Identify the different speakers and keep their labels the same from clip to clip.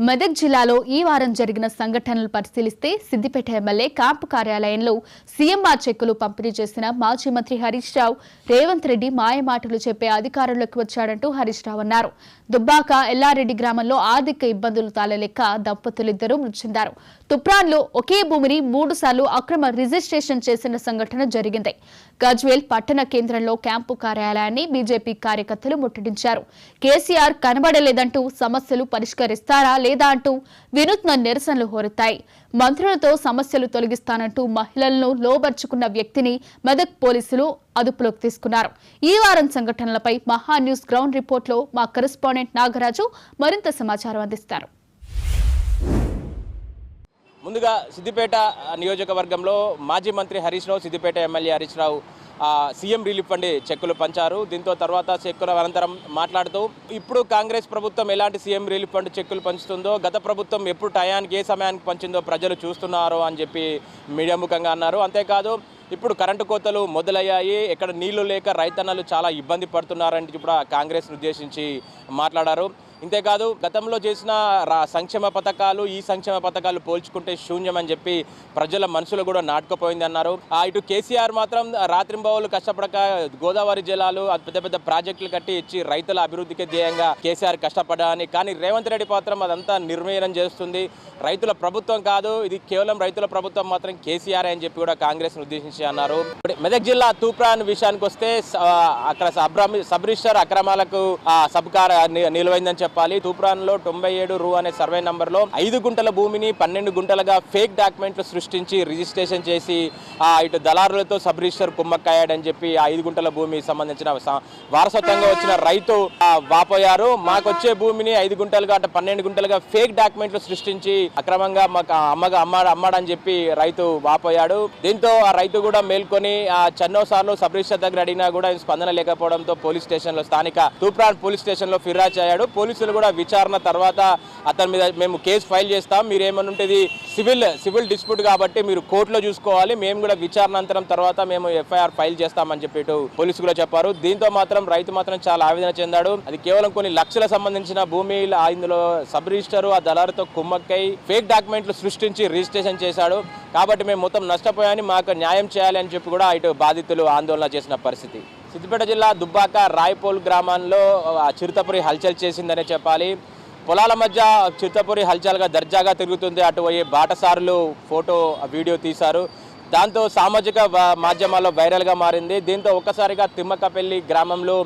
Speaker 1: మెదక్ జిల్లాలో ఈ వారం జరిగిన సంఘటనలు పరిశీలిస్తే సిద్దిపేట ఎమ్మెల్యే క్యాంపు కార్యాలయంలో సీఎంఆర్ చెక్కులు పంపిణీ చేసిన మాజీ మంత్రి హరీష్ రావు రేవంత్ రెడ్డి మాయమాటలు చెప్పే అధికారంలోకి వచ్చాడంటూ హరీష్ రావు అన్నారు. దుబ్బాక ఎల్లారెడ్డి గ్రామంలో ఆర్థిక ఇబ్బందులు తాళలేక దంపతులిద్దరూ మృతి చెందారు. తుప్రాన్లో ఒకే భూమిని 3 సార్లు అక్రమ రిజిస్ట్రేషన్ చేసిన సంఘటన జరిగింది. గజ్వేల్ పట్టణ కేంద్రంలో క్యాంపు కార్యాలయాన్ని బీజేపీ కార్యకర్తలు ముట్టడించారు. కేసీఆర్ కనబడలేదంటూ సమస్యలు పరిష్కరిస్తారా లేదా అంటూ వినూత్న నిరసనలు హోరెత్తాయి. మంత్రులతో సమస్యలు తొలగిస్తానంటూ మహిళలను లోబర్చుకున్న వ్యక్తిని మెదక్ పోలీసులు అదుపులోకి తీసుకున్నారు. ఈ వారం సంఘటనలపై మహా న్యూస్ గ్రౌండ్ రిపోర్ట్లో మా కరెస్పాండెంట్ నాగరాజు మరింత సమాచారం అందిస్తారు.
Speaker 2: ముందుగా సిద్దిపేట నియోజకవర్గంలో మాజీ మంత్రి Harish Rao, Siddipet MLA Harish Rao CM relief fund చెక్కులు పంచారు. దీంతో తర్వాత చెక్కుల అనంతరం మాట్లాడుతూ ఇప్పుడు కాంగ్రెస్ ప్రభుత్వం ఎలాంటి సీఎం రిలీఫ్ ఫండ్ చెక్కులు పంచుతుందో, గత ప్రభుత్వం ఎప్పుడు టయానికి ఏ సమయానికి పంచిందో ప్రజలు చూస్తున్నారు అని చెప్పి మీడియా ముఖంగా అన్నారు. అంతేకాదు ఇప్పుడు కరెంటు కోతలు మొదలయ్యాయి, ఎక్కడ నీళ్లు లేక రైతన్నలు చాలా ఇబ్బంది పడుతున్నారని ఇప్పుడు కాంగ్రెస్ను ఉద్దేశించి మాట్లాడారు. ఇంతేకాదు గతంలో చేసిన సంక్షేమ పథకాలు ఈ సంక్షేమ పథకాలు పోల్చుకుంటే శూన్యమని చెప్పి ప్రజల మనసులో కూడా నాటుకుపోయింది అన్నారు. ఇటు కేసీఆర్ మాత్రం రాత్రింబవళ్ళు కష్టపడక గోదావరి జలాలు పెద్ద పెద్ద ప్రాజెక్టులు కట్టి ఇచ్చి రైతుల అభివృద్ధికి ధ్యేయంగా కేసీఆర్ కష్టపడాలని, కానీ రేవంత్ రెడ్డి మాత్రం అదంతా నిర్వీర్యం చేస్తుంది. రైతుల ప్రభుత్వం కాదు, ఇది కేవలం రైతుల ప్రభుత్వం మాత్రం కేసీఆర్ అని చెప్పి కూడా కాంగ్రెస్ను ఉద్దేశించి అన్నారు. మెదక్ జిల్లా తూప్రాన్ విషయానికి వస్తే అక్కడ సబ్ రిజిస్టర్ అక్రమాలకు సబ్కార్ నిలువైందని చెప్పాలి. తూప్రాన్లో 97 రూ అనే సర్వే నంబర్లో 5 గుంటల భూమిని 12 గుంటలుగా ఫేక్ డాక్యుమెంట్లు సృష్టించి రిజిస్ట్రేషన్ చేసి ఇటు దళారులతో సబ్ రిజిస్టర్ కుమ్మక్కయ్యాడని చెప్పి 5 గుంటల భూమికి సంబంధించిన వారసత్వంగా వచ్చిన రైతు వాపోయారు. మాకు వచ్చే భూమిని 5 గుంటలుగా అంటే 12 గుంటలుగా ఫేక్ డాక్యుమెంట్లు సృష్టించి అక్రమంగా మాకు అమ్మాడని చెప్పి రైతు వాపోయాడు. దీంతో ఆ రైతు కూడా మేల్కొని చెన్నోసార్లు సబ్ రిజిస్టర్ దగ్గర అడిగినా కూడా స్పందన లేకపోవడంతో పోలీస్ స్టేషన్లో స్థానిక తూప్రాన్ పోలీస్ స్టేషన్లో ఫిర్యాదు అయ్యాడు. పోలీసులు కూడా విచారణ తర్వాత అతని మీద మేము కేసు ఫైల్ చేస్తాం, మీరు ఏమనుంటది సివిల్ డిస్ప్యూట్ కాబట్టి మీరు కోర్టులో చూసుకోవాలి, మేము కూడా విచారణాంతరం తర్వాత మేము ఎఫ్ఐఆర్ ఫైల్ చేస్తామని చెప్పి పోలీసులు కూడా చెప్పారు. దీంతో మాత్రం రైతు మాత్రం చాలా ఆవేదన చెందాడు. అది కేవలం కొన్ని లక్షలకు సంబంధించిన భూమి, ఇందులో సబ్ రిజిస్టర్ ఆ దళారుతో కుమ్మక్కై ఫేక్ డాక్యుమెంట్లు సృష్టించి రిజిస్ట్రేషన్ చేశాడు, కాబట్టి మేము మొత్తం నష్టపోయాని, మాకు న్యాయం చేయాలి అని చెప్పి కూడా ఇటు బాధితులు ఆందోళన చేసిన పరిస్థితి. సిద్దిపేట జిల్లా దుబ్బాక రాయపోల్ గ్రామంలో చిరుతపురి హల్చల్ చేసిందనే చెప్పాలి. పొలాల మధ్య చిరుతపురి హల్చల్గా దర్జాగా తిరుగుతుంది. అటు పోయి బాటసారులు ఫోటో వీడియో తీశారు. దాంతో సామాజిక మాధ్యమాల్లో వైరల్గా మారింది. దీంతో ఒక్కసారిగా తిమ్మకపల్లి గ్రామంలో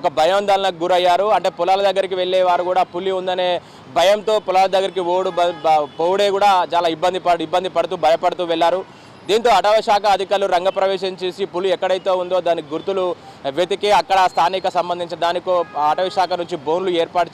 Speaker 2: ఒక భయాందోళనకు గురయ్యారు. అంటే పొలాల దగ్గరికి వెళ్ళే వారు కూడా పులి ఉందనే భయంతో పొలాల దగ్గరికి పోవుడే కూడా చాలా ఇబ్బంది పడుతూ భయపడుతూ వెళ్లారు. దీంతో అటవీ శాఖ అధికారులు రంగప్రవేశం చేసి పులి ఎక్కడైతే ఉందో దానికి గుర్తులు వెతికి అక్కడ స్థానిక సంబంధించిన దానికో అటవీ శాఖ నుంచి బోన్లు ఏర్పాటు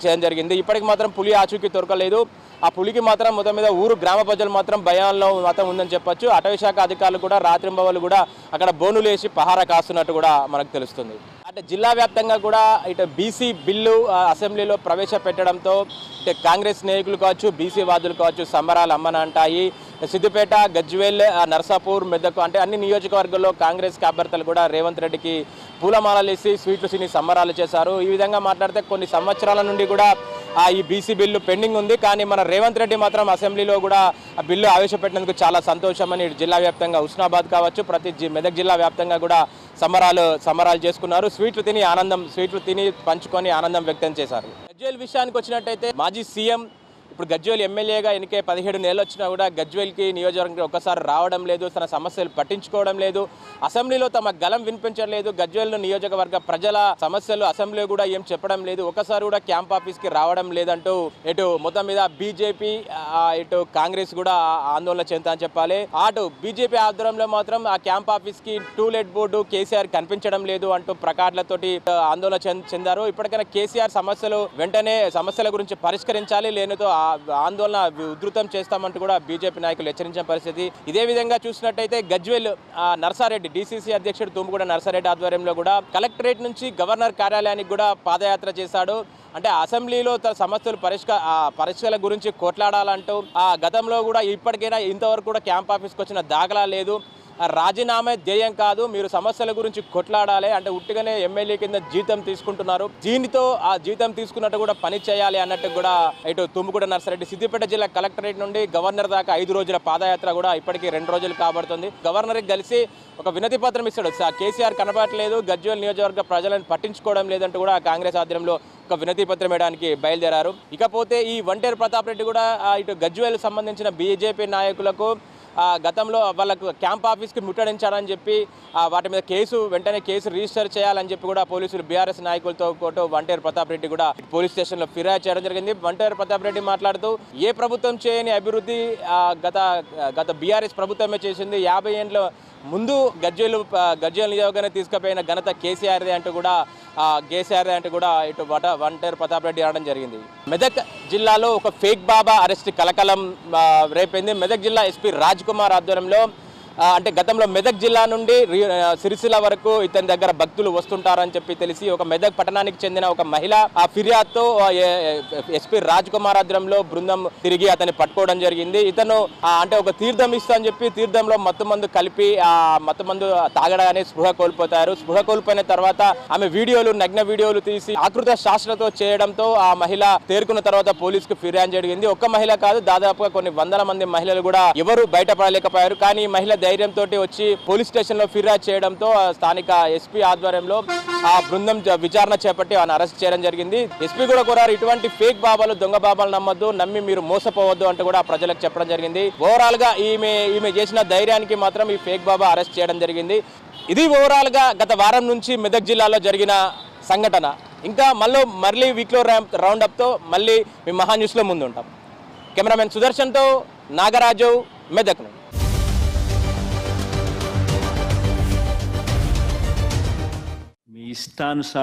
Speaker 2: చేయడం జరిగింది. ఇప్పటికి మాత్రం పులి ఆచూకీ దొరకలేదు. ఆ పులికి మాత్రం మొత్తం మీద గ్రామ ప్రజలు మాత్రం భయాల్లో మాత్రం ఉందని చెప్పొచ్చు. అటవీ శాఖ అధికారులు కూడా రాత్రింబవళ్ళు కూడా అక్కడ బోనులు వేసి పహారా కాస్తున్నట్టు కూడా మనకు తెలుస్తుంది. అంటే జిల్లా వ్యాప్తంగా కూడా ఇటు బీసీ బిల్లు అసెంబ్లీలో ప్రవేశపెట్టడంతో ఇటు కాంగ్రెస్ నాయకులు కావచ్చు, బీసీ వాదులు కావచ్చు సంబరాలు అమ్మనంటాయి. సిద్దిపేట, గజ్వేల్, నర్సాపూర్, మెదక్ అంటే అన్ని నియోజకవర్గాల్లో కాంగ్రెస్ అభ్యర్థులు కూడా రేవంత్ రెడ్డికి పూలమాలలు వేసి స్వీట్లు తిని సంబరాలు చేశారు. ఈ విధంగా మాట్లాడితే కొన్ని సంవత్సరాల నుండి కూడా ఈ బీసీ బిల్లు పెండింగ్ ఉంది, కానీ మన రేవంత్ రెడ్డి మాత్రం అసెంబ్లీలో కూడా ఆ బిల్లు ఆవేశపెట్టినందుకు చాలా సంతోషమని జిల్లా వ్యాప్తంగా హుస్నాబాద్ కావచ్చు, ప్రతి మెదక్ జిల్లా వ్యాప్తంగా కూడా సంబరాలు చేసుకున్నారు. స్వీట్లు తిని పంచుకొని ఆనందం వ్యక్తం చేశారు. గజ్వేల్ విషయానికి వచ్చినట్టయితే మాజీ సీఎం ఇప్పుడు గజ్వేల్ ఎమ్మెల్యేగా ఎన్నికై 17 నెలలు వచ్చినా కూడా గజ్వేల్కి నియోజకవర్గం ఒక్కసారి రావడం లేదు, తన సమస్యలు పట్టించుకోవడం లేదు, అసెంబ్లీలో తమ గలం వినిపించలేదు. గజ్వేల్ నియోజకవర్గ ప్రజల సమస్యలు అసెంబ్లీలో కూడా ఏం చెప్పడం లేదు, ఒకసారి కూడా క్యాంప్ ఆఫీస్కి రావడం లేదంటూ ఇటు మొత్తం మీద బీజేపీ ఇటు కాంగ్రెస్ కూడా ఆందోళన చెందుతారని చెప్పాలి. అటు బీజేపీ ఆధ్వర్యంలో మాత్రం ఆ క్యాంప్ ఆఫీస్కి టూలెట్ బోర్డు కేసీఆర్ కనిపించడం లేదు అంటూ ప్రకాట్లతోటి ఆందోళన చెందారు. ఇప్పటికైనా కేసీఆర్ వెంటనే సమస్యల గురించి పరిష్కరించాలి, లేనితో ఆందోళన ఉధృతం చేస్తామంటూ కూడా బీజేపీ నాయకులు హెచ్చరించిన పరిస్థితి. ఇదే విధంగా చూసినట్టయితే గజ్వేల్ నర్సారెడ్డి డీసీసీ అధ్యక్షుడు తుమ్ముగూడ నర్సారెడ్డి ఆధ్వర్యంలో కూడా కలెక్టరేట్ నుంచి గవర్నర్ కార్యాలయానికి కూడా పాదయాత్ర చేశాడు. అంటే అసెంబ్లీలో తన సమస్యలు పరిష్కారాల గురించి కొట్లాడాలంటూ గతంలో కూడా ఇప్పటికైనా ఇంతవరకు కూడా క్యాంప్ ఆఫీస్కి వచ్చిన దాఖలా లేదు. రాజీనామా ధ్యేయం కాదు, మీరు సమస్యల గురించి కొట్లాడాలి, అంటే ఉట్టిగానే ఎమ్మెల్యే కింద జీతం తీసుకుంటున్నారు, దీనితో ఆ జీతం తీసుకున్నట్టు కూడా పని చేయాలి అన్నట్టు కూడా ఇటు తుమ్ముకూడ నర్సారెడ్డి సిద్దిపేట జిల్లా కలెక్టరేట్ నుండి గవర్నర్ దాకా 5 రోజుల పాదయాత్ర కూడా ఇప్పటికీ 2 రోజులు కాబడుతుంది. గవర్నర్కి కలిసి ఒక వినతి పత్రం ఇస్తాడు. కేసీఆర్ కనబడట్లేదు, గజ్వేల్ నియోజకవర్గ ప్రజలను పట్టించుకోవడం లేదంటూ కూడా కాంగ్రెస్ ఆధ్వర్యంలో ఒక వినతి పత్రం వేయడానికి బయలుదేరారు. ఇకపోతే ఈ వంటేరు ప్రతాప్ రెడ్డి కూడా ఇటు గజ్వేల్ సంబంధించిన బీజేపీ నాయకులకు గతంలో వాళ్ళకు క్యాంప్ ఆఫీస్కి ముట్టడించారని చెప్పి వాటి మీద వెంటనే కేసు రిజిస్టర్ చేయాలని చెప్పి కూడా పోలీసులు బీఆర్ఎస్ నాయకులతో పాటు వంటేరు ప్రతాప్ రెడ్డి కూడా పోలీస్ స్టేషన్లో ఫిర్యాదు చేయడం జరిగింది. వంటేరు ప్రతాప్ రెడ్డి మాట్లాడుతూ ఏ ప్రభుత్వం చేయని అభివృద్ధి గత బీఆర్ఎస్ ప్రభుత్వమే చేసింది, 50 ఏళ్ళ ముందు గజ్వేల్ నియోజకవర్గాన్ని తీసుకుపోయిన ఘనత కేసీఆర్దే అంటూ కూడా ఇటు వంటేరు ప్రతాప్ రెడ్డి అనడం జరిగింది. మెదక్ జిల్లాలో ఒక ఫేక్ బాబా అరెస్ట్ కలకలం రేపైంది. మెదక్ జిల్లా ఎస్పీ రాజ్ కుమార్ ఆధ్వర్యంలో అంటే గతంలో మెదక్ జిల్లా నుండి సిరిసిల్ల వరకు ఇతని దగ్గర భక్తులు వస్తుంటారని చెప్పి తెలిసి ఒక మెదక్ పట్టణానికి చెందిన ఒక మహిళ ఆ ఫిర్యాదుతో ఎస్పీ రాజ్ కుమార్ ఆధ్వర్యంలో బృందం తిరిగి అతన్ని పట్టుకోవడం జరిగింది. ఇతను అంటే ఒక తీర్థం ఇస్తా అని చెప్పి తీర్థంలో మత్తుమందు కలిపి మత్తుమందు తాగడానే స్పృహ కోల్పోతారు. స్పృహ కోల్పోయిన తర్వాత ఆమె నగ్న వీడియోలు తీసి ఆకృత శాస్త్రతో చేయడంతో ఆ మహిళ తేరుకున్న తర్వాత పోలీసుకు ఫిర్యాదు జరిగింది. ఒక్క మహిళ కాదు, దాదాపుగా కొన్ని వందల మంది మహిళలు కూడా ఎవరు బయటపడలేకపోయారు. కానీ ఈ మహిళ ధైర్యంతో వచ్చి పోలీస్ స్టేషన్ లో ఫిర్యాదు చేయడంతో స్థానిక ఎస్పీ ఆధ్వర్యంలో ఆ బృందం విచారణ చేపట్టి ఆయన అరెస్ట్ చేయడం జరిగింది. ఎస్పీ కూడా కోరారు, ఇటువంటి ఫేక్ బాబాలు, దొంగ బాబాలు నమ్మొద్దు, నమ్మి మీరు మోసపోవద్దు అంటూ కూడా ప్రజలకు చెప్పడం జరిగింది. ఓవరాల్ గా ఈమె చేసిన ధైర్యానికి మాత్రం ఈ ఫేక్ బాబా అరెస్ట్ చేయడం జరిగింది. ఇది ఓవరాల్ గా గత వారం నుంచి మెదక్ జిల్లాలో జరిగిన సంఘటన. ఇంకా మళ్ళీ వీక్లో రౌండ్ అప్ తో మళ్ళీ మీ మహా న్యూస్ లో ముందు ఉంటాం. కెమెరామెన్ సుదర్శన్తో నాగరాజు, మెదక్.
Speaker 3: మీ ఇష్టానుసారం